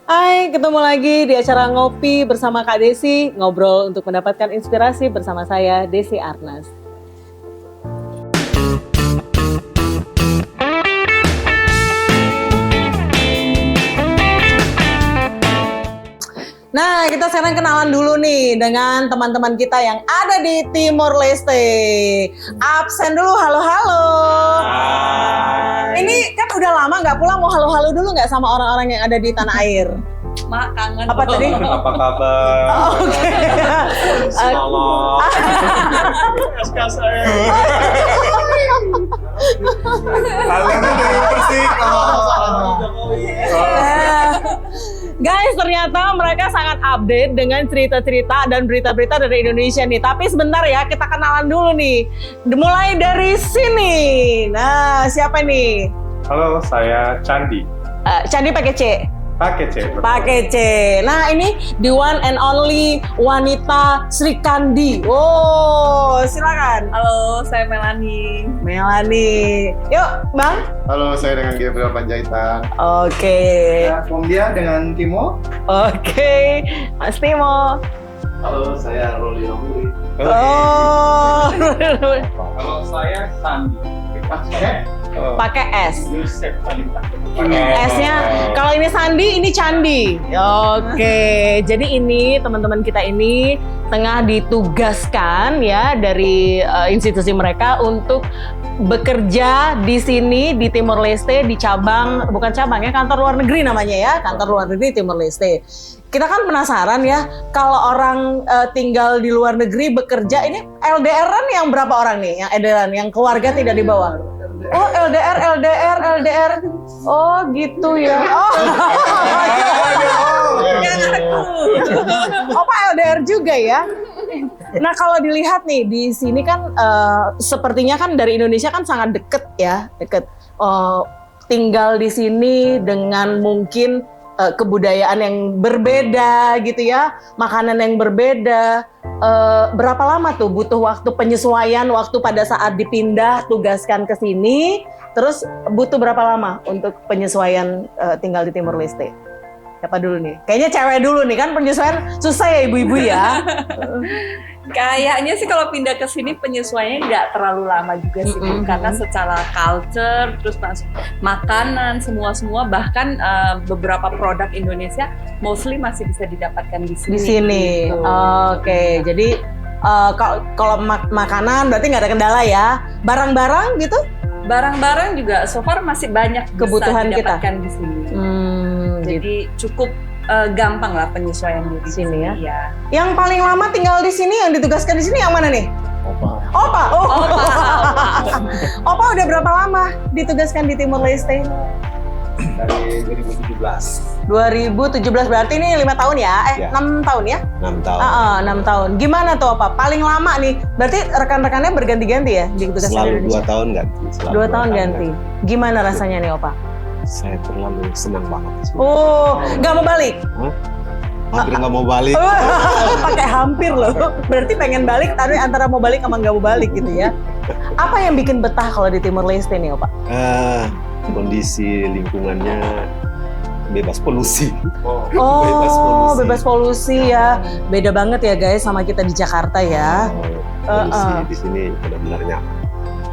Hai, ketemu lagi di acara Ngopi bersama Kak Desi, ngobrol untuk mendapatkan inspirasi bersama saya, Desi Arnas. Nah, kita sekarang kenalan dulu nih dengan teman-teman kita yang ada di Timor Leste. Absen dulu, halo-halo. Hai. Ini kan udah lama nggak pulang, mau halo-halo dulu nggak sama orang-orang yang ada di tanah air? Mak kangen. Apa tadi? Apa kabar? Oke. Selamat. SK saya. Kalian dari Persik. Guys, ternyata mereka sangat update dengan cerita-cerita dan berita-berita dari Indonesia nih. Tapi sebentar ya, kita kenalan dulu nih. Mulai dari sini. Nah, siapa nih? Halo, saya Candi. Candi pakai C. Pakai C. betul. Pakai C. Nah, ini the one and only wanita Sri Kandi. Oh, silakan. Halo, saya Melani. Melani. Yuk, Bang. Halo, saya dengan Gabriel Panjaitan. Oke. Om dia dengan Timo. Oke. Mas Timo. Halo, saya Roli Nomuri. Oh. Halo, saya Sandi. Pakai S. Yusuf Talita. S-nya, kalau ini Sandi, ini Candi. Oke, jadi ini teman-teman kita ini tengah ditugaskan ya dari institusi mereka untuk bekerja di sini di Timor Leste di cabang, bukan cabang ya, kantor luar negeri namanya ya, kantor luar negeri Timor Leste. Kita kan penasaran ya, kalau orang tinggal di luar negeri bekerja, ini LDR-an yang berapa orang nih, yang LDR-an, yang keluarga tidak dibawa? Oh, LDR. Oh, gitu ya. Oh. Oh, Pak LDR juga ya. Nah, kalau dilihat nih di sini kan sepertinya kan dari Indonesia kan sangat deket ya, deket. Tinggal di sini dengan mungkin kebudayaan yang berbeda gitu ya, makanan yang berbeda. Berapa lama tuh butuh waktu penyesuaian waktu pada saat dipindah tugaskan ke sini, terus butuh berapa lama untuk penyesuaian tinggal di Timor Leste? Siapa dulu nih? Kayaknya cewek dulu nih, kan penyesuaian susah ya ibu-ibu ya. Kayaknya sih kalau pindah ke sini penyesuaiannya nggak terlalu lama juga sih, karena secara culture, terus makanan, semua bahkan beberapa produk Indonesia mostly masih bisa didapatkan di sini. Di sini. Gitu. Oke. Jadi kalau makanan berarti nggak ada kendala ya. Barang-barang gitu? Barang-barang juga so far masih banyak Kebutuhan bisa kita. didapatkan di sini. Jadi cukup gampang lah penyesuaian di Sini ya. Ya. Yang paling lama tinggal di sini, yang ditugaskan di sini yang mana nih? Opa. Oh. Opa udah berapa lama ditugaskan di Timor Leste? Dari 2017. 2017 berarti ini 5 tahun ya? Ya. 6 tahun ya? 6 tahun. 6 tahun. Gimana tuh Opa? Paling lama nih. Berarti rekan-rekannya berganti-ganti ya ditugaskan di Selalu Indonesia? 2 tahun ganti. 2 tahun ganti. Gimana rasanya nih Opa? Saya terlalu senang banget. Oh, nggak mau balik? Hampir nggak mau balik. Pakai hampir loh. Berarti pengen balik, tapi antara mau balik sama nggak mau balik gitu ya. Apa yang bikin betah kalau di Timor Leste nih, Opa? Kondisi lingkungannya bebas polusi. Oh, bebas polusi ya. Beda banget ya guys sama kita di Jakarta ya. Polusi di sini benar-benar nyaman.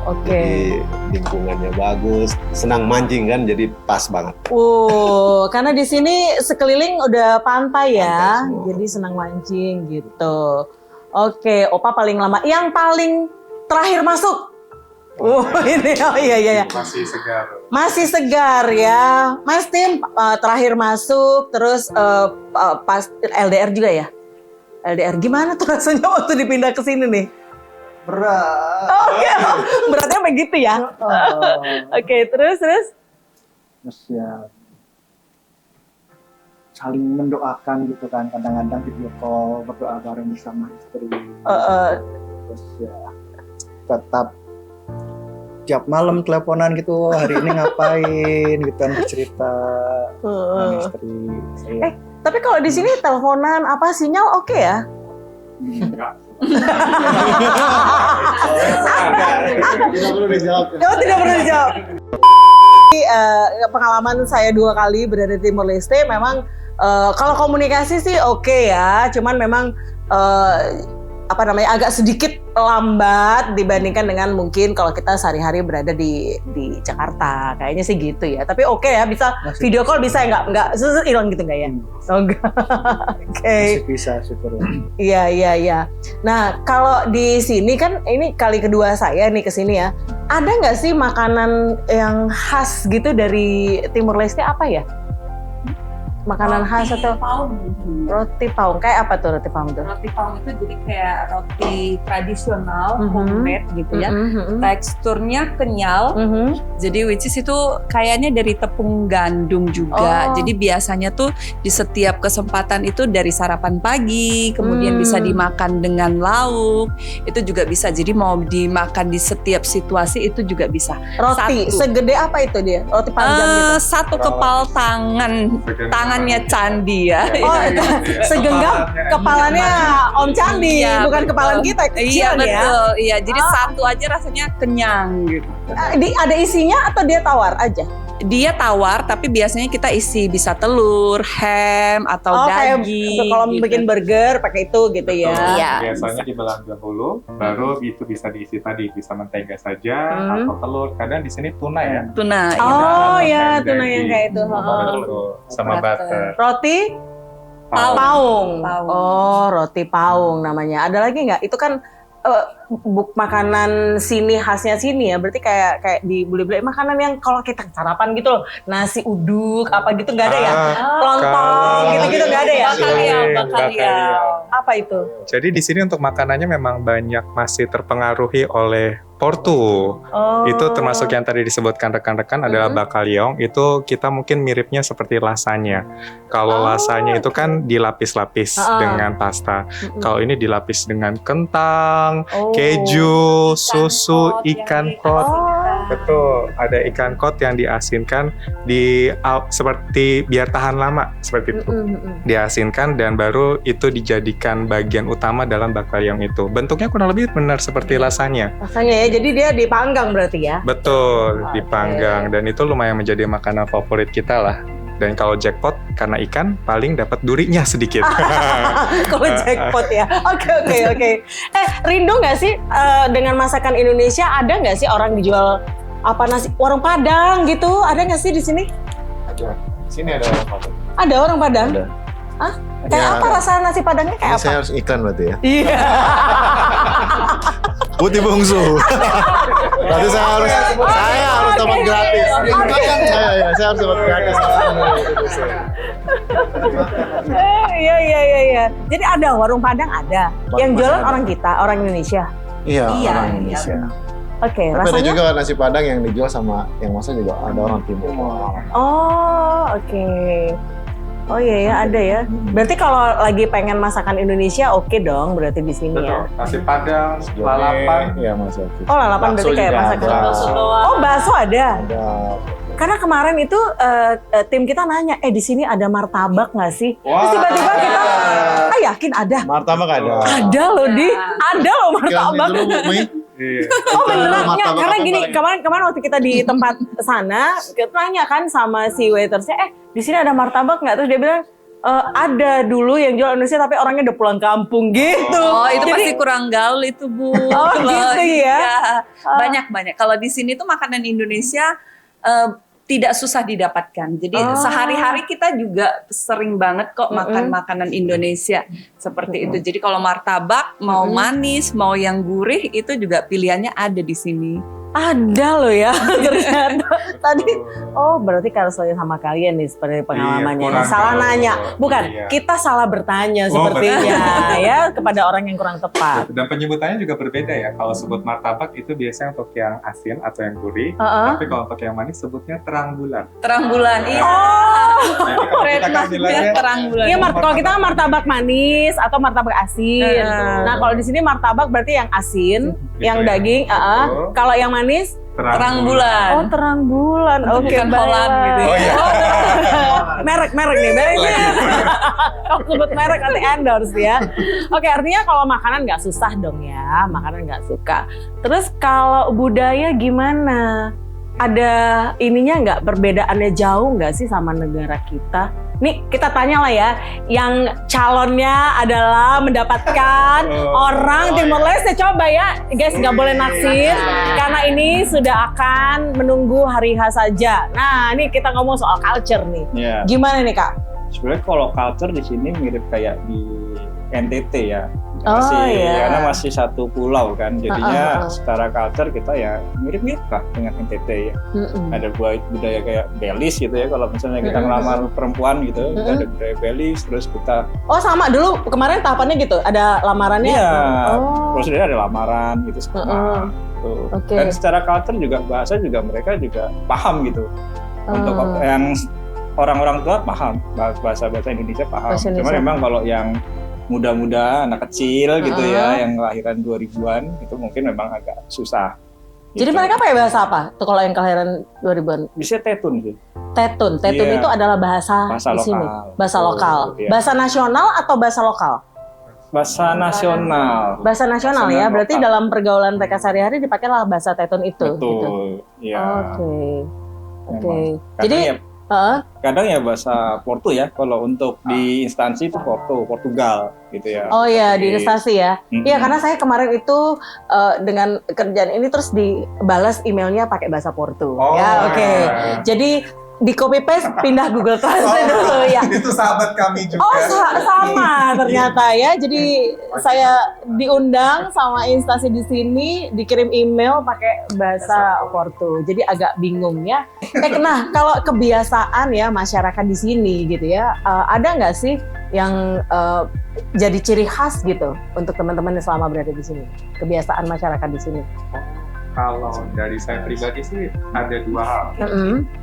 Oke. Jadi lingkungannya bagus, senang mancing kan, jadi pas banget. Karena di sini sekeliling udah pantai ya, Pantai semua. jadi senang mancing gitu. Oke, Opa paling lama. Yang paling terakhir masuk. Ini iya. Masih segar. Masih segar ya, Mas Tim. Terakhir masuk, terus pas LDR juga ya. LDR gimana tuh rasanya waktu dipindah ke sini nih? Berat. Oke, beratnya begitu ya. Oke, terus. Terus ya saling mendoakan gitu kan, kadang-kadang video call berdoa bareng bersama istri. Terus ya tetap tiap malam teleponan gitu, hari ini ngapain gitu kan, bercerita dengan istri. Tapi kalau di sini teleponan apa sinyal oke ya? Enggak. Tidak perlu dijawab. Oh, tidak perlu dijawab. Pengalaman saya 2 kali berada di Timor Leste memang kalau komunikasi sih oke ya, cuman memang agak sedikit lambat dibandingkan dengan mungkin kalau kita sehari-hari berada di Jakarta, kayaknya sih gitu ya. Tapi oke ya, bisa video call bisa ya, nggak hilang gitu nggak ya? Oh enggak. Oke. Masih bisa, syukur. Iya. Nah kalau di sini kan ini kali kedua saya nih kesini ya. Ada nggak sih makanan yang khas gitu dari Timor Leste apa ya? Makanan khas atau roti paung? Kayak apa tuh roti paung tuh? Roti paung itu jadi kayak roti tradisional, homemade gitu ya. Teksturnya kenyal. Jadi which is itu kayaknya dari tepung gandum juga. Jadi biasanya tuh di setiap kesempatan itu dari sarapan pagi, kemudian bisa dimakan dengan lauk. Itu juga bisa. Jadi mau dimakan di setiap situasi itu juga bisa. Roti segede apa itu dia? Roti panjang gitu? Satu kepal tangannya Candi ya. Segenggam kepalanya Om Candi, Iya, bukan betul. kepalan kita, kecil Iya ya. betul, iya. Jadi satu aja rasanya kenyang gitu. Ada isinya atau dia tawar aja? Dia tawar, tapi biasanya kita isi bisa telur, ham atau daging. Kayak kalau gitu. bikin burger pakai itu gitu ya. Iya. Biasanya dibelah dahulu, baru itu bisa diisi tadi, bisa mentega saja atau telur. Kadang di sini tuna ya. Tuna. Oh iya, ya, tuna yang kayak itu. Betul. Sama butter. Roti paung. Oh, roti paung namanya. Ada lagi nggak? Itu kan makanan sini, khasnya sini ya. Berarti kayak di bule-bule makanan yang kalau kita sarapan gitu loh. Nasi uduk apa gitu nggak ada ya? Lontong gitu-gitu nggak ada ya? Bakaliau. Apa itu? Jadi di sini untuk makanannya memang banyak masih terpengaruhi oleh Portu. Itu termasuk yang tadi disebutkan rekan-rekan adalah bakaliong. Itu kita mungkin miripnya seperti lasanya. Kalau lasanya itu kan dilapis-lapis dengan pasta. Kalau ini dilapis dengan kentang, keju, susu, ikan kot. Betul, ada ikan kot yang diasinkan seperti biar tahan lama seperti itu. Diasinkan dan baru itu dijadikan bagian utama dalam bakaliong itu. Bentuknya kurang lebih benar seperti lasanya. Rasanya ya, jadi dia dipanggang berarti ya? Betul, dipanggang dan itu lumayan menjadi makanan favorit kita lah. Dan kalau jackpot karena ikan paling dapat durinya sedikit. Kalau jackpot ya. Oke. Rindu nggak sih dengan masakan Indonesia? Ada nggak sih orang dijual nasi warung Padang gitu? Ada nggak sih di sini? Ada. Sini ada orang Padang. Ada orang Padang? Ada. Hah? Kayak apa rasa nasi Padangnya kayak apa? Saya harus iklan berarti ya. Iya. Putih bungsu. Berarti saya harus dapat gratis. Saya harus dapat gratis. Iya. Jadi ada warung Padang ada. Yang jualan orang kita, orang Indonesia. Iya, orang Indonesia. Oke, Tapi ada rasanya? juga nasi Padang yang dijual sama yang masak juga ada orang timur. Oh, oke. Oh iya ada ya. Berarti kalau lagi pengen masakan Indonesia oke dong berarti di sini ya. Nasi Padang, lalapan. Iya masak. Oh lalapan berarti kayak masakan. Oh bakso ada. Ada. Karena kemarin itu tim kita nanya, di sini ada martabak nggak sih? Wah. Terus tiba-tiba kita, yakin ada. Martabak ada. Ada loh ada loh martabak. Dulu Bu Mi. Oh beneran ya, Martabak karena apa gini paling? kemarin waktu kita di tempat sana, kita tanya kan sama si waitersnya, di sini ada martabak nggak? Terus dia bilang ada dulu yang jual Indonesia tapi orangnya udah pulang kampung gitu. Oh itu Jadi- pasti kurang gaul itu Bu. Oh, gitu ya? Iya. Banyak. Kalau di sini tuh makanan Indonesia tidak susah didapatkan. Jadi sehari-hari kita juga sering banget kok makan makanan Indonesia seperti itu. Jadi kalau martabak mau manis, mau yang gurih itu juga pilihannya ada di sini. Ada loh ya ternyata. Tadi berarti kalau saya sama kalian nih seperti pengalamannya. kurang Salah tahu. nanya. Bukan, Iya. kita salah bertanya Oh, sepertinya ya kepada orang yang kurang tepat. Dan penyebutannya juga berbeda ya. Kalau sebut martabak itu biasanya untuk yang asin atau yang gurih. Heeh. Tapi kalau untuk yang manis sebutnya terang bulan. Terang bulan, iya. Jadi kalau kita kan bilangnya Terang bulan. Iya, kalau kita martabak manis atau martabak asin. Nah, kalau di sini martabak berarti yang asin, Gitu yang ya. daging, Betul. Kalau yang manis, Terang bulan. oh terang bulan. Itu Oke, bukan Holland gitu ya. Oh iya. merek nih, kalau sebut merek nanti endorse ya. Oke, artinya kalau makanan nggak susah dong ya, makanan nggak suka. Terus kalau budaya gimana? ada ininya nggak, perbedaannya jauh nggak sih sama negara kita? Nih kita tanya lah ya, yang calonnya adalah mendapatkan orang Timor Leste. Coba ya guys, nggak boleh naksir karena ini sudah akan menunggu hari H saja. Nah ini kita ngomong soal culture nih. Ya. Gimana nih Kak? Sebenarnya kalau culture di sini mirip kayak di NTT ya. Oh, iya. Karena masih satu pulau kan, jadinya secara culture kita ya mirip-mirip lah dengan NTT ya. Ada budaya kayak Belis gitu ya, kalau misalnya kita ngelamar perempuan gitu, kita ada budaya Belis, terus kita sama dulu kemarin tahapannya gitu, ada lamarannya. Iya, prosedurnya ada lamaran gitu sama. Dan secara culture juga, bahasa juga mereka juga paham gitu. Untuk yang orang-orang tua paham, bahasa Indonesia paham. Cuma memang kalau yang muda-muda, anak kecil gitu ya, yang kelahiran 2000-an, itu mungkin memang agak susah. Jadi gitu. mereka pakai bahasa apa? Tuh kalau yang kelahiran 2000-an? Bisa tetun sih. Tetun Iya. itu adalah bahasa di lokal. sini. Bahasa lokal. Iya. Bahasa nasional atau bahasa lokal? Bahasa nasional. Bahasa nasional Bahasa ya, lokal. berarti dalam pergaulan mereka sehari-hari dipakailah bahasa tetun itu. Betul. Gitu. Ya. Oke. Kadang Jadi kadang ya bahasa Portu ya, kalau untuk di instansi itu Portugal gitu ya. Oh iya, di instansi ya. Mm-mm. Iya, karena saya kemarin itu dengan kerjaan ini terus dibalas emailnya pakai bahasa Portu. Ya, oke. Jadi di copy paste pindah Google Translate dulu ya. Itu sahabat kami juga. Oh sama ternyata ya. Jadi saya diundang sama instansi di sini, dikirim email pakai bahasa Portu. Jadi agak bingung ya. Nah kalau kebiasaan ya masyarakat di sini gitu ya, ada nggak sih yang jadi ciri khas gitu untuk teman-teman yang selama berada di sini? Kebiasaan masyarakat di sini. Kalau dari saya pribadi sih ada dua hal.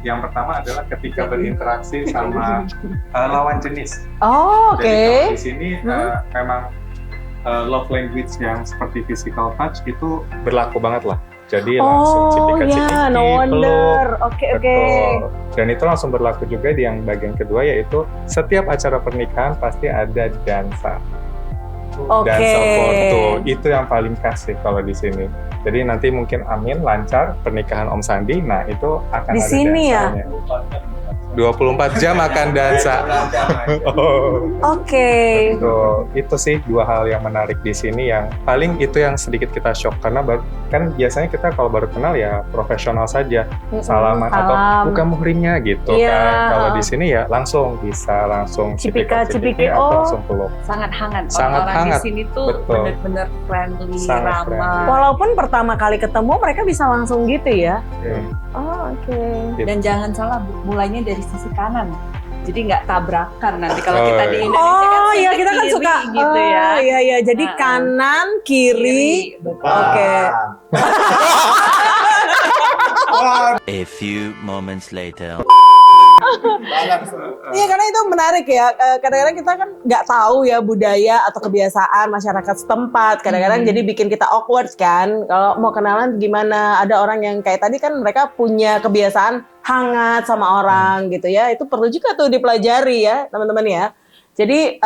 Yang pertama adalah ketika berinteraksi sama lawan jenis. Oh, oke. Jadi kalau di sini memang love language yang seperti physical touch itu berlaku banget lah. Jadi langsung cipika-cipiki, ya, no wonder. Oke. Betul. Dan itu langsung berlaku juga di yang bagian kedua, yaitu setiap acara pernikahan pasti ada dansa. Dansa Portu itu yang paling khas sih kalau di sini. Jadi nanti mungkin amin lancar pernikahan Om Sandi, nah itu akan di ada sini dansanya. 24 jam akan dansa. Oke. Itu sih dua hal yang menarik di sini, yang paling itu yang sedikit kita shock karena kan biasanya kita kalau baru kenal ya profesional saja, salaman atau buka muhrimnya gitu kan. Kalau di sini ya langsung bisa langsung cipika-cipiki atau langsung peluk. Sangat hangat. Sangat orang hangat. di sini tuh benar-benar friendly, Sangat ramah. friendly. Walaupun pertama kali ketemu mereka bisa langsung gitu ya. Oh, oke. Dan jangan salah, mulainya dari sisi kanan. Jadi nggak tabrakan nanti kalau kita di Indonesia kan Oh iya, sisi kita kan kiri suka gitu ya. Iya, jadi kanan, kiri. Oke. A few moments later. Iya, karena itu menarik ya. Kadang-kadang kita kan nggak tahu ya budaya atau kebiasaan masyarakat setempat. Kadang-kadang jadi bikin kita awkward kan. Kalau mau kenalan gimana? Ada orang yang kayak tadi kan mereka punya kebiasaan hangat sama orang gitu ya. Itu perlu juga tuh dipelajari ya teman-teman ya. Jadi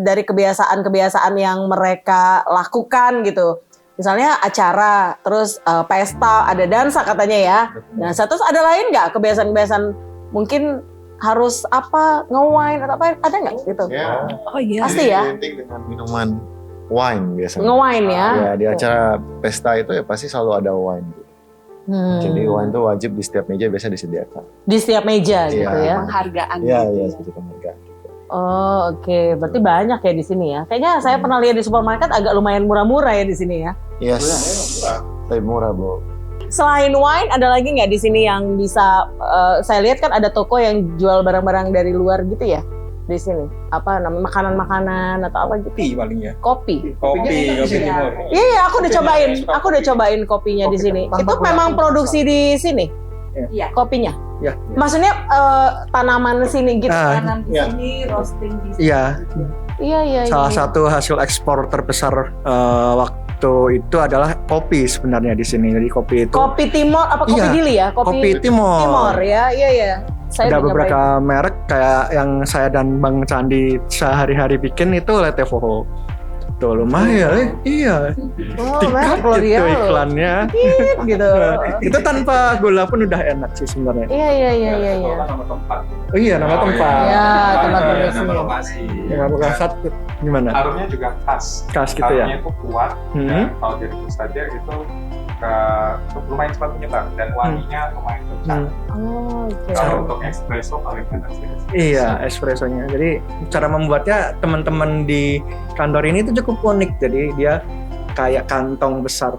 dari kebiasaan-kebiasaan yang mereka lakukan gitu. Misalnya acara, terus pesta, ada dansa katanya ya. Nah, terus ada lain nggak kebiasaan-kebiasaan mungkin harus apa, nge-wine atau apa, ada nggak gitu? Ya. Oh iya. Pasti ya? Identik dengan minuman wine biasanya. Nge-wine ya? Ya, di acara pesta itu ya pasti selalu ada wine. Jadi wine itu wajib di setiap meja biasa disediakan. Di setiap meja gitu ya? Penghargaan. Iya, seperti penghargaan. Oh oke. Berarti banyak ya di sini ya? Kayaknya saya pernah lihat di supermarket agak lumayan murah-murah ya di sini ya? Yes, tapi murah, Bu. Selain wine, ada lagi nggak di sini yang bisa, saya lihat kan ada toko yang jual barang-barang dari luar gitu ya? Di sini, apa namanya, makanan-makanan atau apa gitu? Kopi paling ya. Kopi. Kopi timur. Iya, aku udah cobain kopinya di sini. Itu memang produksi di sini? Iya. Kopinya? Ya. Maksudnya tanaman sini gitu? Tanam di sini, roasting di sini. Iya, Iya. salah satu hasil ekspor terbesar waktu itu adalah kopi sebenarnya di sini. Jadi kopi itu Kopi Timor, apa kopi Iya, Dili ya? kopi Timor. Timor ya, iya. Saya Ada udah beberapa merek kayak yang saya dan Bang Candi sehari-hari bikin itu Letevoho. gitu lumayan. Iya. Oh, Tiket loh gitu dia. iklannya. Gitu. Itu tanpa gula pun udah enak sih sebenarnya. Iya. Nama tempat. Oh iya, nama tempat. Iya, tempat Nama berlokasi. lokasi. Yang berasat gimana? Harumnya juga khas. Khas gitu ya. Harumnya itu kuat. Dan kalau direbus saja itu lumayan cepat menyebar dan wanginya lumayan kencang. Oh, oke. Kalau untuk espresso paling enak sih. Iya, espressonya. Jadi cara membuatnya teman-teman di kantor ini tuh cukup unik. Jadi dia kayak kantong besar,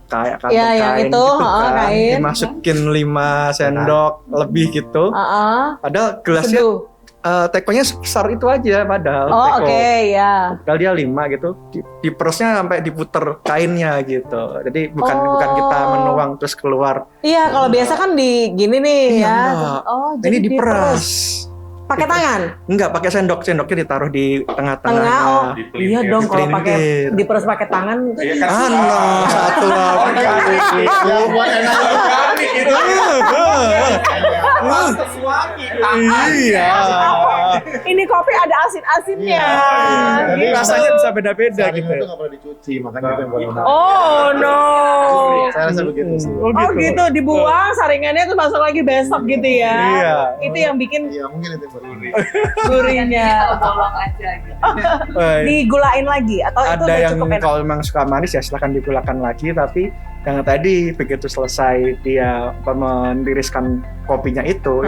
kayak kantong Iya, yang kain itu, gitu kain. dimasukin 5 sendok lebih gitu. Padahal gelasnya Seduh. tekonya sebesar itu aja padahal. Oh, teko. oke, ya. Padahal dia 5 gitu. Diperusnya sampai diputer kainnya gitu. Jadi bukan kita menuang terus keluar. Iya, kalau biasa kan di gini nih Iya, ya. enggak. Oh, Ini jadi diperas. Pakai tangan? Enggak, pakai sendok. Sendoknya ditaruh di tengah-tengah. Tengah, oh. Dipelintir. Iya dong, kalau pakai Dipelintir. diperas pakai tangan itu. Iya kan Satu lagi. Organik. Ya buat enak. Organik itu. Iya. Ini kopi ada asin-asinnya. Jadi Gitu. rasanya bisa beda-beda Saring gitu. itu nggak pernah dicuci, makanya itu yang paling enak. Oh no. Saya rasa begitu sih. Oh, Oh gitu, dibuang saringannya tuh masuk lagi besok gitu ya. Iya. Itu yang bikin Iya, mungkin itu yang paling enak. gurihnya. bolong aja gitu. Digulain lagi atau itu Ada udah yang cukup enak? kalau memang suka manis ya silahkan digulakan lagi, tapi yang tadi begitu selesai dia meniriskan kopinya itu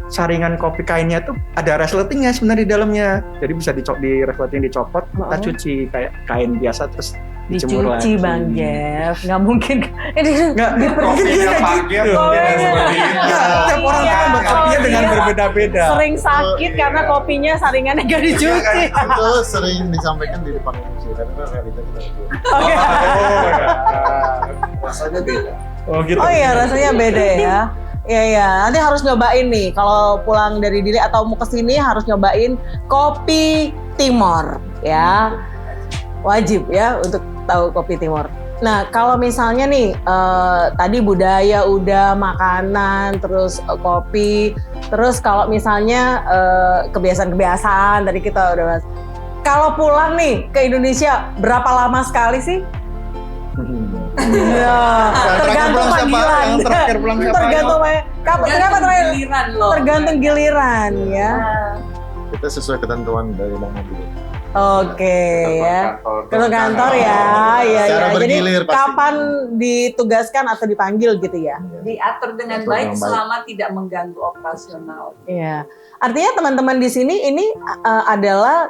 saringan kopi kainnya tuh ada resletingnya sebenarnya di dalamnya, jadi bisa di resleting dicopot, kita cuci kayak kain biasa terus dijemur Dicuci lagi. Bang Jeff, nggak mungkin. Nggak, Kopinya pakai seperti itu. Tiap orang kan buat kopinya dengan Iya. berbeda-beda. Sering sakit karena kopinya saringannya nggak dicuci. Itu sering disampaikan di depan umum sih, karena realita kita itu. Oke. Rasanya beda. Oh gitu. Oh iya, rasanya beda ya. Iya, nanti harus nyobain nih. Kalau pulang dari Dili atau mau kesini harus nyobain kopi Timor ya. Wajib ya untuk tahu kopi Timor. Nah, kalau misalnya nih tadi budaya udah, makanan, terus kopi, terus kalau misalnya kebiasaan-kebiasaan tadi kita udah bahas. Kalau pulang nih ke Indonesia berapa lama sekali sih? Ya, tergantung panggilan. Yang terakhir pulang siapa? Tergantung kapan terakhir? Giliran loh. Tergantung giliran ya. Kita sesuai ketentuan dari Bang Nabil. Oke ya. Ke kantor ya. Ya, Secara ya. Jadi bergilir pasti. kapan ditugaskan atau dipanggil gitu ya? Diatur dengan Diatur baik dengan baik. selama tidak mengganggu operasional. Iya. Artinya teman-teman di sini ini adalah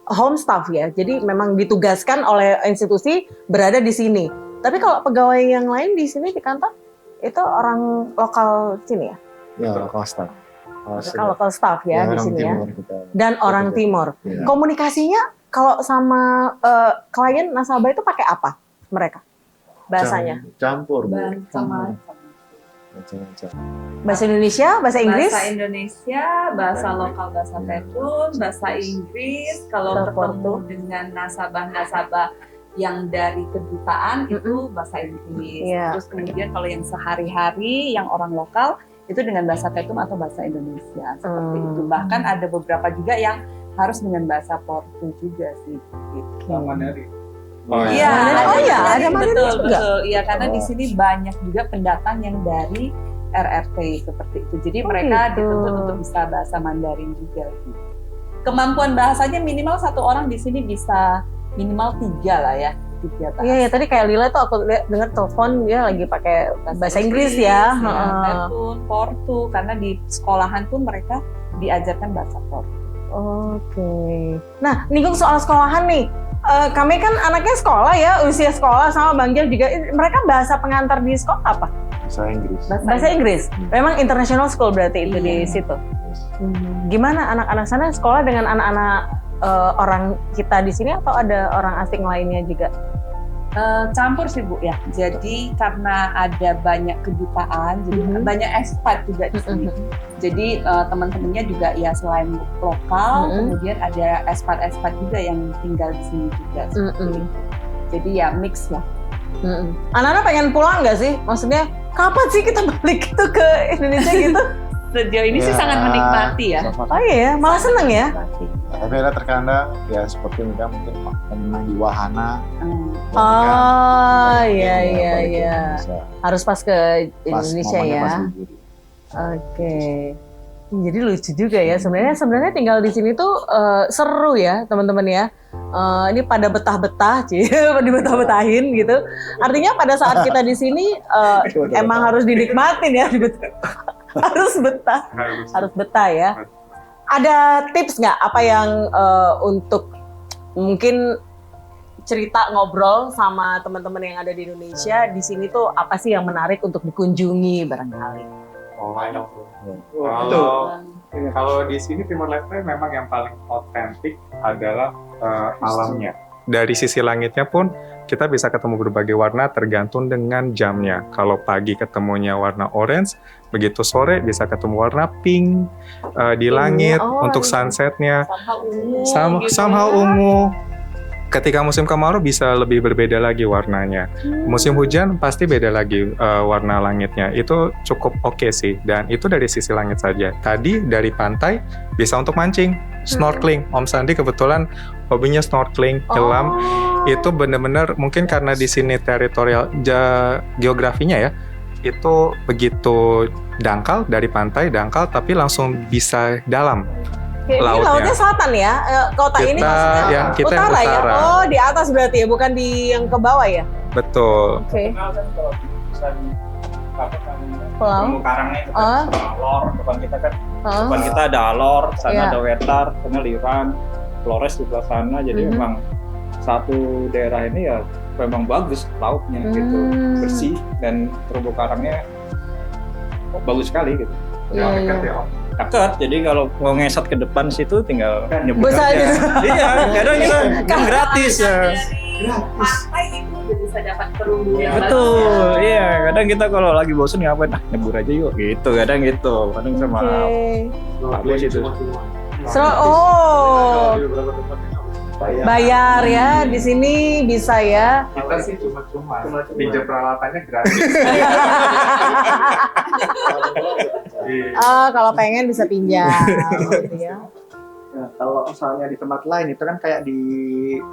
home staff ya. Jadi memang ditugaskan oleh institusi berada di sini. Tapi kalau pegawai yang lain di sini di kantor itu orang lokal sini ya? Ya, lokal staff. Lokal staff ya di orang sini ya. timur kita. Dan orang timur. Iya. Komunikasinya kalau sama klien nasabah itu pakai apa mereka? Bahasanya? Campur, Bu. Sama Macam-macam. Bahasa Indonesia, bahasa Inggris? bahasa Indonesia, bahasa lokal, bahasa Tetun, bahasa Inggris. Kalau Bahasa ketemu dengan nasabah-nasabah yang dari kedutaan itu bahasa Inggris. Iya. Terus kemudian kalau yang sehari-hari yang orang lokal itu dengan bahasa Tetun atau bahasa Indonesia seperti itu. Bahkan ada beberapa juga yang harus dengan bahasa Portu juga sih. Gitu. Mandarin. Iya, Oh iya, ada betul, Mandarin juga. betul. Iya, karena di Oh. sini banyak juga pendatang yang dari RRT seperti itu. Jadi Oh, mereka gitu. dituntut untuk bisa bahasa Mandarin juga. Gitu. Kemampuan bahasanya minimal satu orang di sini bisa minimal 3 lah ya. 3 bahasa. Iya, ya, tadi kayak Lila tuh aku dengar telepon dia lagi pakai bahasa Inggris ya. Tetun, Portu, karena di sekolahan pun mereka diajarkan bahasa Portu. Oke. Nah, Ninggung soal sekolahan nih. Kami kan anaknya sekolah ya, usia sekolah sama Bang Jeff juga. Mereka bahasa pengantar di sekolah apa? Bahasa Inggris. Bahasa Inggris. Memang international school berarti itu di situ. Gimana anak-anak sana sekolah dengan anak-anak orang kita di sini atau ada orang asing lainnya juga? Campur sih Bu ya. Jadi karena ada banyak kedutaan, jadi banyak expat juga di sini. Jadi teman-temannya juga ya selain lokal, kemudian ada expat juga yang tinggal di sini juga. Seperti itu. Jadi ya mix lah. Anak-anak pengen pulang nggak sih? Maksudnya kapan sih kita balik gitu ke Indonesia gitu? Sejauh ini sih sangat menikmati ya. Oh iya, malah seneng ya. Tapi ada terkadang ya seperti mereka mungkin menang di wahana. Oh iya Ya, iya balik ke iya. Indonesia. Harus pas ke Pas Indonesia momennya ya. pas libur. Oke. Jadi lucu juga ya. Sebenarnya tinggal di sini tuh seru ya, teman-teman ya. Ini pada betah-betah, pada betah-betahin gitu. Artinya pada saat kita di sini emang harus dinikmatin ya, harus betah ya. Ada tips nggak apa yang untuk mungkin cerita ngobrol sama teman-teman yang ada di Indonesia di sini tuh apa sih yang menarik untuk dikunjungi barangkali? Kalau di sini Timor Leste memang yang paling otentik adalah alamnya. Dari sisi langitnya pun kita bisa ketemu berbagai warna tergantung dengan jamnya. Kalau pagi ketemunya warna orange, begitu sore bisa ketemu warna pink di langit untuk sunsetnya. Somehow ungu. Ketika musim kemarau bisa lebih berbeda lagi warnanya. Musim hujan pasti beda lagi warna langitnya. Itu cukup oke sih. Dan itu dari sisi langit saja. Tadi dari pantai bisa untuk mancing, snorkeling. Om Sandi kebetulan hobinya snorkeling, nyelam. Itu benar-benar mungkin karena di sini teritorial geografinya ya. Itu begitu dangkal dari pantai, dangkal tapi langsung bisa dalam. Ini lautnya selatan ya, kota ini maksudnya kita utara yang utara ya? Oh di atas berarti ya, bukan di yang ke bawah ya? Betul. Oke. Terumbu karangnya itu kan Alor, depan kita kan, depan kita ada Alor, sana ada Wetar, sana Liran, Flores di sebelah sana, jadi memang satu daerah ini ya memang bagus lautnya gitu, bersih dan terumbu karangnya bagus sekali gitu. Dekat, jadi kalau mau ngesat ke depan situ tinggal nyebut aja. Iya, kadang kita kan gratis ya. Pantai itu udah bisa dapat terumbu yang Betul, iya. Kadang kita kalau lagi bosen ngapain? Nyebur aja yuk, gitu. Kadang gitu. Kadang sama Pak Bos itu. Bayar ya, di sini bisa ya. Kita sih cuma pinjam peralatannya gratis. Kalau pengen bisa pinjam gitu ya. Nah, kalau misalnya di tempat lain itu kan kayak di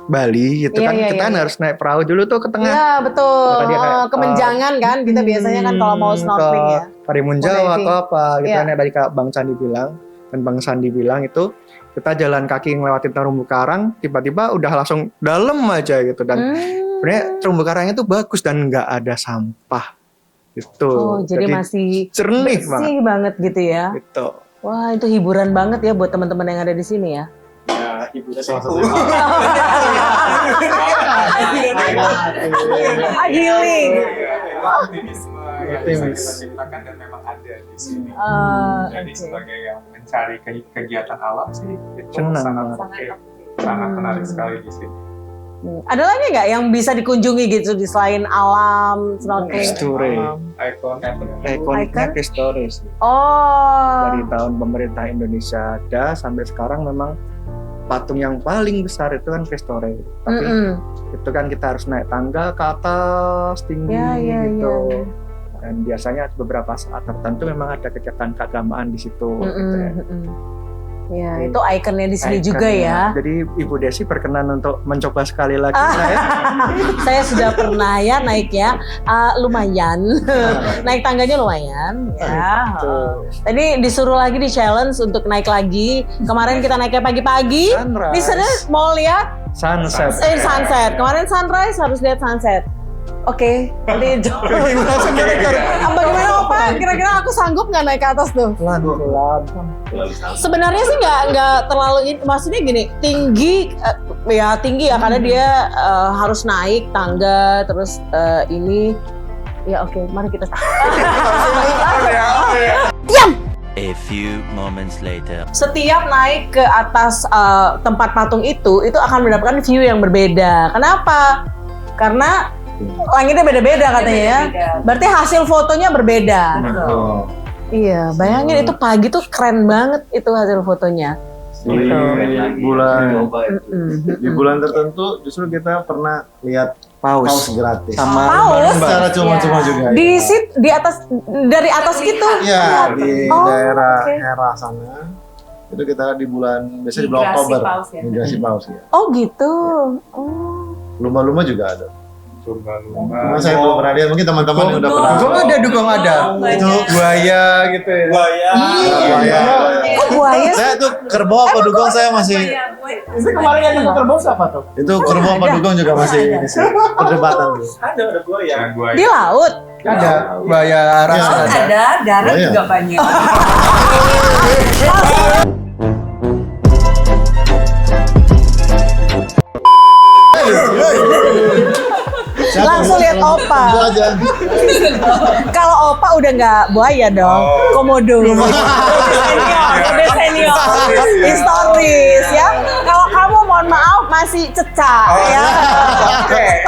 Bali gitu kan kita kan harus naik perahu dulu tuh ke tengah. Iya betul. Kemenjangan kan kita biasanya kan kalau mau snorkeling ya. Karimun Jawa atau apa gitu kan ya, tadi Bang Sandi bilang dan Bang Sandi bilang itu kita jalan kaki ngelewatin terumbu karang tiba-tiba udah langsung dalam aja gitu dan sebenarnya terumbu karangnya tuh bagus dan nggak ada sampah gitu. Oh jadi masih jernih banget gitu ya. Gitu. Wah itu hiburan banget ya buat teman-teman yang ada di sini ya. Ya, hiburan itu. Healing. Optimisme yang bisa kita ciptakan dan memang ada di sini. Jadi sebagai yang mencari kegiatan alam sih itu sangat menarik sekali di sini. Ada lagi nggak yang bisa dikunjungi gitu di selain alam, snorkeling? Ikonnya Kristores. Dari tahun pemerintah Indonesia ada sampai sekarang memang patung yang paling besar itu kan Kristores. Tapi itu kan kita harus naik tangga ke atas tinggi gitu. Dan biasanya beberapa saat tertentu memang ada kegiatan keagamaan di situ. Gitu ya. Ya, itu ikonnya di sini juga ya. Jadi Ibu Desi berkenan untuk mencoba sekali lagi Saya sudah pernah ya naik ya, lumayan. Naik tangganya lumayan ya. Tadi disuruh lagi di challenge untuk naik lagi. Kemarin kita naiknya pagi-pagi. Di sana mau lihat sunset. Kemarin sunrise, harus lihat sunset. Oke, nanti bagaimana Opa? Kira-kira aku sanggup nggak naik ke atas tuh? Pelan-pelan. Sebenarnya sih nggak terlalu, maksudnya gini, tinggi ya karena dia harus naik tangga terus ini ya oke, mari kita. Diam. A few moments later. Setiap naik ke atas tempat patung itu akan mendapatkan view yang berbeda. Kenapa? Karena langitnya beda-beda katanya ya. Berarti hasil fotonya berbeda. Iya, bayangin itu pagi tuh keren banget itu hasil fotonya. Di bulan tertentu justru kita pernah lihat paus gratis. Sama Paus? Secara cuma-cuma juga. Di atas, dari atas gitu. Iya, di Oh, daerah oke. Hera sana. Itu kita di bulan biasanya di bulan Migrasi Oktober. paus ya? Migrasi paus ya. Oh gitu. Oh. Lumba-lumba juga ada. Lumba-lumba. Cuma saya belum pernah lihat, mungkin teman-teman yang udah pernah. Dugong ada. Itu Buaya gitu ya. buaya. Kok buaya? Saya tuh kerbau apa dugong saya masih Kemarin yang nemu kerbau siapa tuh? itu kerbau apa dugong juga masih ini sih perdebatan tuh. Ada buaya. Di laut? Ada. Buaya ras Iya. Ada, darat Iya. juga banyak. Langsung lihat opa. Itu aja. Kalau opa udah nggak buaya dong, komodo. Udah senior, historis ya. Kalau kamu mohon maaf masih cecak ya. Toke.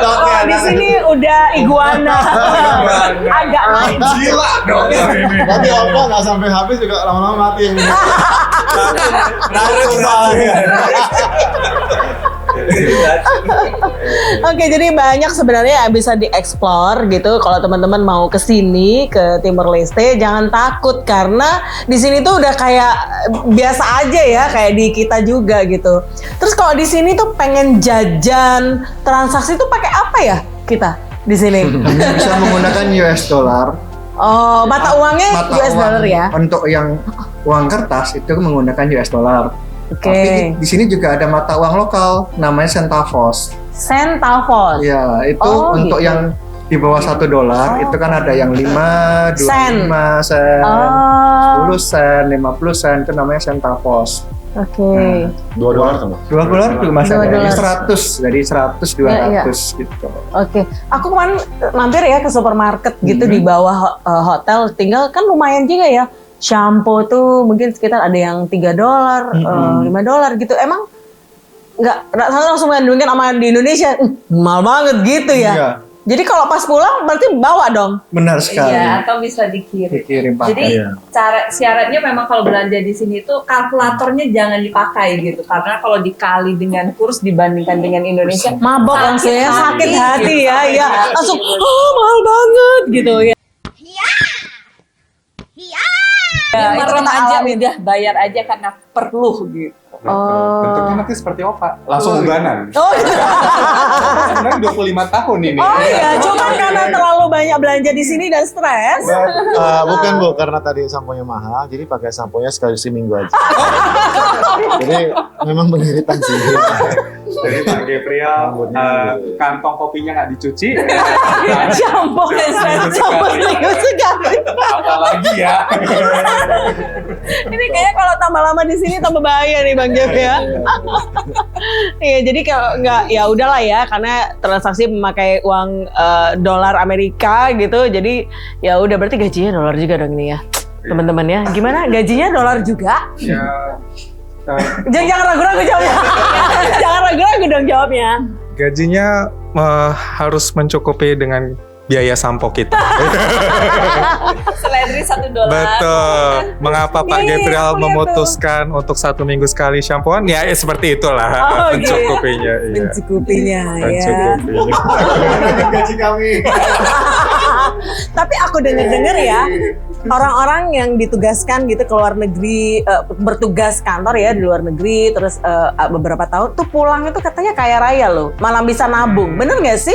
Kalau di sini udah iguana. Agak naik. Gila dong ini. Nanti opa nggak sampai habis juga lama-lama mati yang ini. Oke, jadi banyak sebenarnya yang bisa dieksplor gitu. Kalau teman-teman mau ke sini ke Timor Leste, jangan takut karena di sini tuh udah kayak biasa aja ya, kayak di kita juga gitu. Terus kalau di sini tuh pengen jajan, transaksi tuh pakai apa ya kita di sini? Bisa menggunakan US dollar. Oh, mata uangnya Mata US uang dollar ya. Untuk yang uang kertas itu menggunakan US dollar. Oke. Tapi di sini juga ada mata uang lokal namanya centavos. Centavos. Ya, itu Oh, untuk gitu. yang di bawah $1 itu kan ada yang 5, 25 Sen. sen, Oh, 10 sen, 50 sen itu namanya centavos. oke. $2 sama. $2 tuh Mas, $2. jadi 100, dari 100 200 gitu. Oke, aku kemarin mampir ya ke supermarket gitu di bawah hotel. Tinggal kan lumayan juga ya. Shampoo tuh mungkin sekitar ada yang $3, $5 gitu. Emang nggak langsung bandingin sama di Indonesia, mahal banget gitu ya. Iya. Jadi kalau pas pulang berarti bawa dong. Benar sekali. Iya, atau bisa dikirim. Dikirim pakai. Jadi syaratnya memang kalau belanja di sini tuh kalkulatornya jangan dipakai gitu, karena kalau dikali dengan kurs dibandingkan dengan Indonesia Mabok langsung ya, sakit hati gitu. ya, ya. Langsung, oh mahal banget gitu ya. Ya, itu merem kita aja alami. udah bayar aja karena perlu gitu. Oh. Bentuknya nanti seperti opa, langsung ungganan. Oh, gitu. Sebenarnya 25 tahun ini. Oh iya, cuma karena terlalu banyak belanja di sini dan stres. Bukan Bu, karena tadi samponya mahal, jadi pakai samponya sekali seminggu aja. Jadi memang mengiritan sih. Jadi Pak Gabriel, kantong kopinya nggak dicuci. Shampoo seminggu sekali. Apalagi ya. Ini kayaknya kalau tambah lama di sini tambah bahaya nih Bang Jeff ya. Iya, jadi kalau nggak ya udahlah ya, karena transaksi memakai uang dolar Amerika gitu. Jadi ya udah berarti gajinya dolar juga dong ini ya. Teman-teman ya. Gimana gajinya dolar juga? Ya, Jangan ragu-ragu jawabnya. Jangan ragu-ragu dong jawabnya. Gajinya harus mencukupi dengan biaya sampo kita. Selain dari $1. Betul. Mengapa Pak Iya, Gabriel aku lihat memutuskan untuk 1 minggu sekali shampooan? Ya seperti itulah Oh, gitu ya. mencukupinya. Iya. Mencukupinya ya. Mencukupinya. Gaji kami. Tapi aku dengar-dengar ya, orang-orang yang ditugaskan gitu ke luar negeri, bertugas kantor ya di luar negeri, terus beberapa tahun tuh pulang itu katanya kaya raya loh, malah bisa nabung. Bener nggak sih?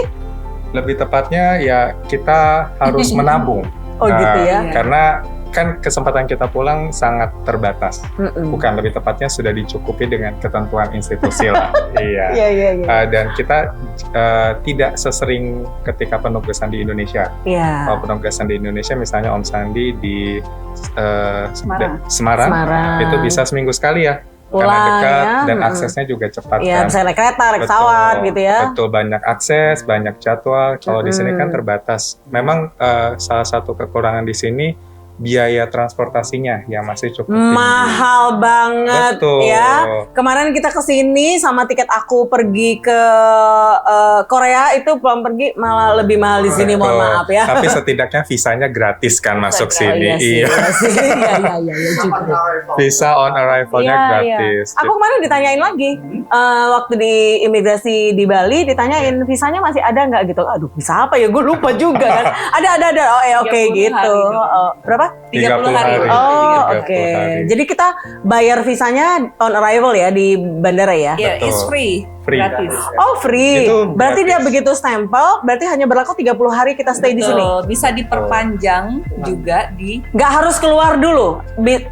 Lebih tepatnya ya kita harus menabung. Oh gitu ya. Karena kan kesempatan kita pulang sangat terbatas. Bukan, lebih tepatnya sudah dicukupi dengan ketentuan institusi lah. Iya. Iya. Dan kita tidak sesering ketika penugasan di Indonesia. Iya. Kalau penugasan di Indonesia misalnya Om Sandi di Semarang. itu bisa seminggu sekali ya. Pulang Karena dekat ya. dan aksesnya juga cepat Iya, kan. bisa naik kereta, naik pesawat gitu ya. Betul, banyak akses, banyak jadwal. Kalau di sini kan terbatas. Memang salah satu kekurangan di sini biaya transportasinya yang masih cukup tinggi. Mahal banget. Betul. Ya. Kemarin kita kesini sama tiket aku pergi ke Korea itu pulang pergi malah lebih mahal di sini, mohon Betul. maaf ya. Tapi setidaknya visanya gratis kan masuk sini. Iya juga. Visa on arrival-nya gratis. Aku kemarin ditanyain lagi waktu di imigrasi di Bali, ditanyain visanya masih ada nggak gitu. Aduh, visa apa ya? Gue lupa juga kan. Ada. Oh oke gitu. Berapa? 30 hari. Oh 30 oke. hari. Jadi kita bayar visanya on arrival ya di bandara ya? Yeah, Betul. it's free. Free. Gratis. Oh free. Itu Berarti dia gratis. begitu stempel, berarti hanya berlaku 30 hari kita stay di sini. Betul. Bisa diperpanjang juga di Nggak harus keluar dulu.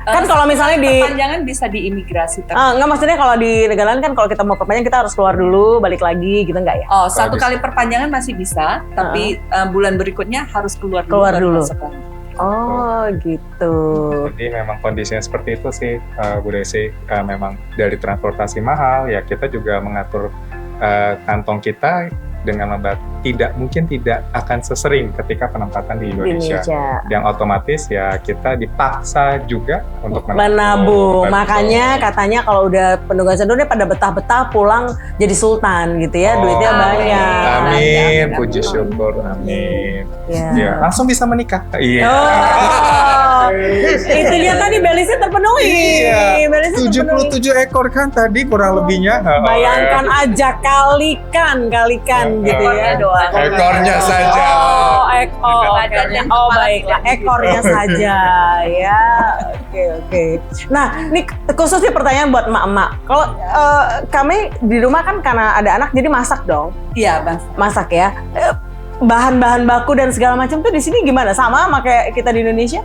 Kan kalau misalnya di perpanjangan bisa di imigrasi nggak, maksudnya kalau di negara lain kan kalau kita mau perpanjang kita harus keluar dulu, balik lagi gitu nggak ya? Oh, satu bisa. kali perpanjangan masih bisa, tapi bulan berikutnya harus keluar Keluar dulu. masuk lagi. Oh gitu. Jadi memang kondisinya seperti itu sih, Bu Desi. Memang dari transportasi mahal, ya kita juga mengatur kantong kita dengan mungkin tidak akan sesering ketika penempatan di Indonesia. Yang otomatis ya kita dipaksa juga untuk menabung. Betul. Makanya katanya kalau udah penugasan dunia pada betah-betah pulang jadi sultan gitu ya, duitnya banyak. Amin, puji syukur, amin. Ya, langsung bisa menikah. Iya. Oh, itu dia tadi belisnya terpenuhi. Iya. Belisnya terpenuhi. 77 ekor kan tadi kurang lebihnya. Bayangkan aja, kalikan gitu ya. Ekornya saja. Baiklah, ekornya saja ya. Oke. Nah, ini khususnya pertanyaan buat emak-emak. Kalau kami di rumah kan karena ada anak jadi masak dong. Iya, Bang. Masak ya. Bahan-bahan baku dan segala macam tuh di sini gimana? Sama kayak kita di Indonesia?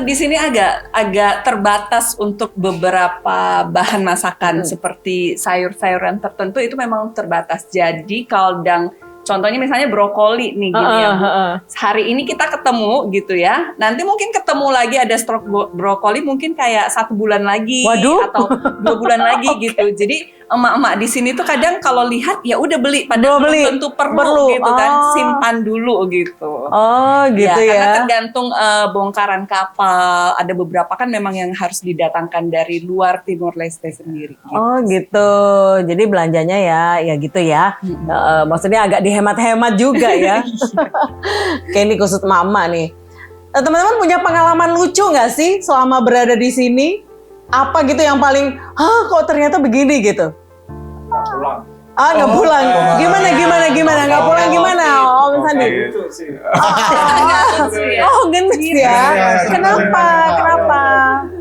Di sini agak terbatas untuk beberapa bahan masakan seperti sayur-sayuran tertentu itu memang terbatas. Jadi contohnya misalnya brokoli nih gini ya. Hari ini kita ketemu gitu ya. Nanti mungkin ketemu lagi ada stok brokoli mungkin kayak 1 bulan lagi. Waduh. Atau 2 bulan lagi gitu. Jadi emak-emak di sini tuh kadang kalau lihat ya udah beli, padahal belum tentu perlu gitu kan, simpan dulu gitu. Oh gitu ya. Karena tergantung bongkaran kapal. Ada beberapa kan memang yang harus didatangkan dari luar Timor Leste sendiri. Gitu. Oh gitu. Jadi belanjanya ya gitu ya. Maksudnya agak dihemat-hemat juga ya. Kayak ini khusus mama nih. Teman-teman punya pengalaman lucu nggak sih selama berada di sini? Apa gitu yang paling, kok ternyata begini gitu? Nggak pulang. Nggak pulang. Gimana? Nggak pulang gimana? Om Sandi. Gengs ya. Kenapa?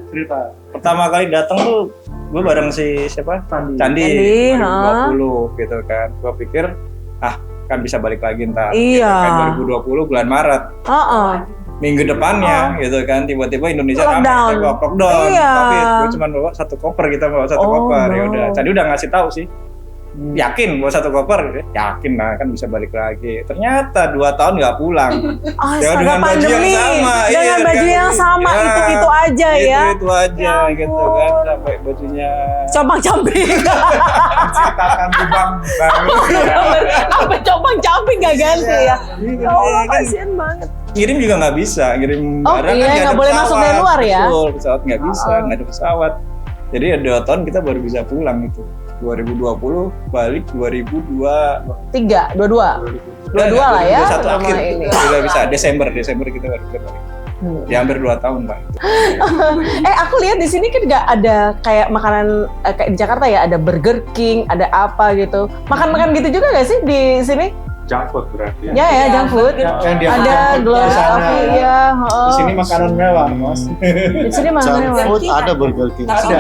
Cerita. Pertama kali datang tuh gue bareng si siapa? Candi 2020 gitu kan. Gue pikir kan bisa balik lagi ntar. Iya. Gitu kan 2020 bulan Maret. Minggu depannya gitu kan tiba-tiba Indonesia ramai lockdown. Iya. Tapi gue cuma bawa 1 koper, kita bawa 1 koper. Ya udah. Candi udah ngasih tahu sih. Yakin bawa 1 koper, yakin lah kan bisa balik lagi. Ternyata 2 tahun nggak pulang. Ya dengan baju yang sama, dengan baju yang sama itu aja ya. Itu aja gitu kan sampai bajunya. Compang-camping. Ciptakan lubang baru. Sampai compang-camping nggak ganti ya. Kasian banget. Ngirim juga nggak bisa, ngirim barang kan nggak boleh masuk dari luar ya. Betul, pesawat nggak bisa, nggak ada pesawat. Jadi 2 tahun kita baru bisa pulang itu. 2020 balik 2022 lah ya. 21 akhir sudah bisa Desember kita baru bisa balik. Ya hampir 2 tahun Pak. Aku lihat di sini kan nggak ada kayak makanan kayak di Jakarta ya, ada Burger King, ada apa gitu. Makan gitu juga nggak sih di sini? Junk food berarti ya. Ya, junk food. Ada Glow Coffee ya. Di sini makanan mewah, Mas. Di sini makanan mewah. Junk food ada Burger King. Tapi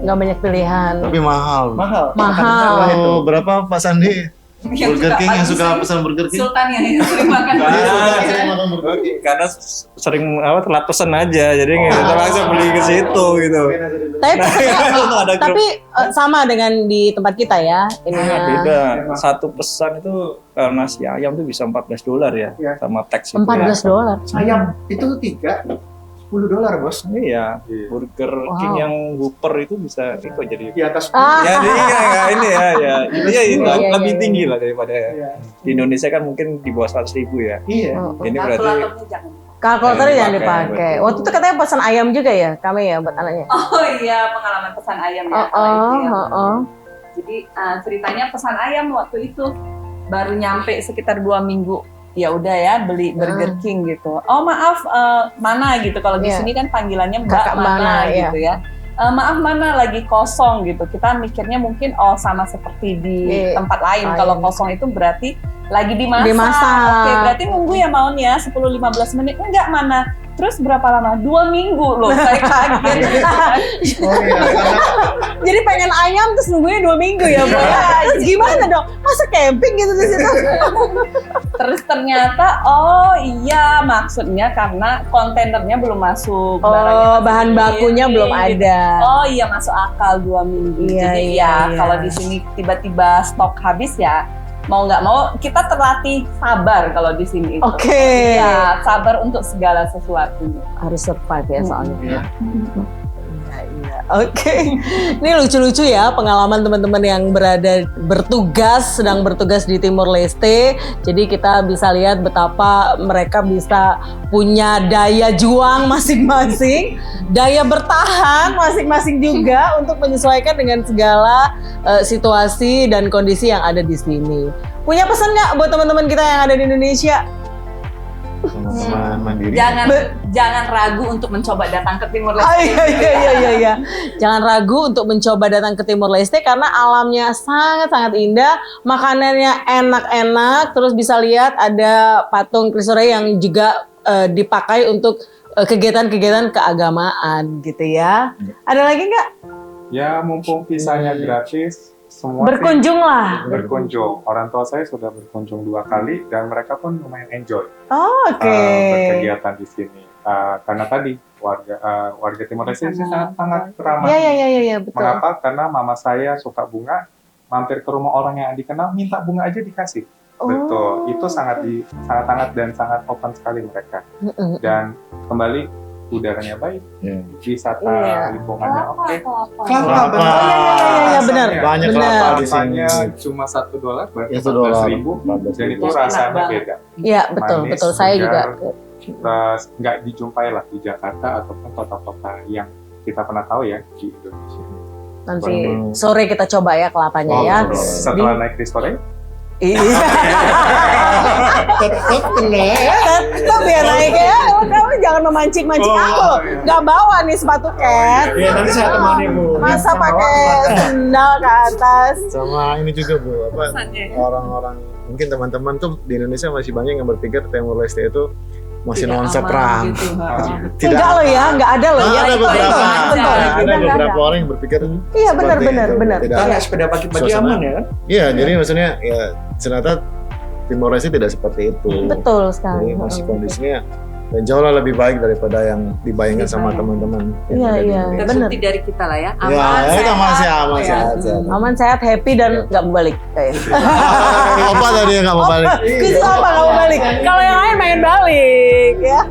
nggak banyak pilihan. Tapi mahal. Mahal. Berapa Pak Sandi? Burger King yang suka pesan Burger King? Sultan yang sering makan. Karena sering telat pesan aja, jadi kita langsung beli ke situ gitu. Tapi sama dengan di tempat kita ya. Beda. 1 pesan itu nasi ayam tuh bisa $14 ya, sama teks itu. $14. Ayam itu 3. $10 bos. Iya, Burger King yang Whopper itu bisa jadi di atas. Jadi lebih tinggi lah daripada di Indonesia kan mungkin di bawah 100.000 ya. Iya. Ini berarti Kalkulator yang dipakai. Waktu itu katanya pesan ayam juga ya, kami ya buat anaknya. Oh iya, pengalaman pesan ayam ya. Jadi ceritanya pesan ayam waktu itu baru nyampe sekitar 2 minggu. Ya udah ya beli Burger King gitu. Oh maaf, mana gitu. Kalau di sini kan panggilannya Mbak mana gitu ya. Maaf mana lagi kosong gitu. Kita mikirnya mungkin sama seperti di tempat lain. Kalau kosong itu berarti lagi dimasak. Oke, berarti nunggu ya maunya 10-15 menit. Enggak, mana? Terus berapa lama? 2 minggu loh, saya kaget. Jadi pengen ayam terus nunggunya 2 minggu ya, Bu? Gimana dong? Masa camping gitu di situ? Terus ternyata, oh iya maksudnya karena kontainernya belum masuk. Bahan bakunya belum ada. Oh iya, masuk akal 2 minggu. Jadi kalau di sini tiba-tiba stok habis ya, mau nggak mau kita terlatih sabar kalau di sini. Oke. Ya, sabar untuk segala sesuatu. Harus survive ya soalnya. Iya. Oke. Ini lucu-lucu ya pengalaman teman-teman yang sedang bertugas di Timor Leste. Jadi kita bisa lihat betapa mereka bisa punya daya juang masing-masing, daya bertahan masing-masing juga untuk menyesuaikan dengan segala situasi dan kondisi yang ada di sini. Punya pesan nggak buat teman-teman kita yang ada di Indonesia? Teman-teman mandiri. Jangan ragu untuk mencoba datang ke Timor Leste. Iya. Jangan ragu untuk mencoba datang ke Timor Leste karena alamnya sangat-sangat indah, makanannya enak-enak, terus bisa lihat ada patung Cristo Rei yang juga dipakai untuk kegiatan-kegiatan keagamaan gitu ya. Ada lagi nggak? Ya, mumpung visanya gratis, semua berkunjung lah. Berkunjung. Orang tua saya sudah berkunjung 2 kali dan mereka pun lumayan enjoy. Berkegiatan di sini. Karena tadi warga Timor Leste sangat ramah. Iya, betul. Mengapa? Karena mama saya suka bunga, mampir ke rumah orang yang dikenal, minta bunga aja dikasih. Betul. Itu sangat hangat dan sangat open sekali mereka. Dan kembali udaranya baik, wisata lingkungannya oke. Kelapa. Iya benar. Banyak kelapa di sini. Cuma $1 berarti $14.000 dan itu rasanya beda. Iya betul. Saya juga. Nggak dijumpai lah di Jakarta ataupun kota-kota yang kita pernah tahu ya di Indonesia. Nanti sore kita coba ya kelapanya ya. Setelah naik Cristo Rei. Iya. Tetap ya naik ya. Kamu jangan memancing-mancing aku. Nggak bawa nih sepatu cat. Iya, nanti saya temani Bu. Masa pakai sendal ke atas. Sama ini juga Bu, orang-orang mungkin teman-teman tuh di Indonesia masih banyak yang berpikir Timor Leste itu masih nuansa perang. Gitu. Enggak loh ya, enggak ada loh ya. Ada beberapa orang yang berpikir. Iya benar. Karena sepeda pagi-pagi aman ya kan? Iya, jadi maksudnya ya ternyata Timor Leste tidak seperti itu. Betul sekali. Jadi masih kondisinya dan jauh lah lebih baik daripada yang dibayangkan sama teman-teman. Iya, benar. Terbukti dari kita lah ya. Aman, sehat, happy dan nggak mau balik. Apa tadi yang nggak mau balik? Khusus apa nggak mau balik? Kalau yang lain pengen balik ya.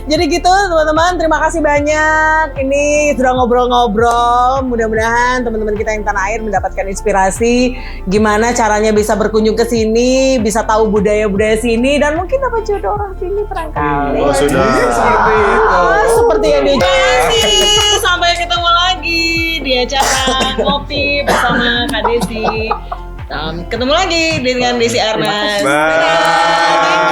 Jadi gitu teman-teman, terima kasih banyak. Ini sudah ngobrol-ngobrol. Mudah-mudahan teman-teman kita yang tanah air mendapatkan inspirasi gimana caranya bisa berkunjung ke sini, bisa tahu budaya-budaya sini dan mungkin dapat jodoh orang sini barangkali. Oh sudah. Seperti yang dia. Sampai ketemu lagi di acara ngopi bersama Kak Desi. Ketemu lagi dengan Desi Arnas. Bye.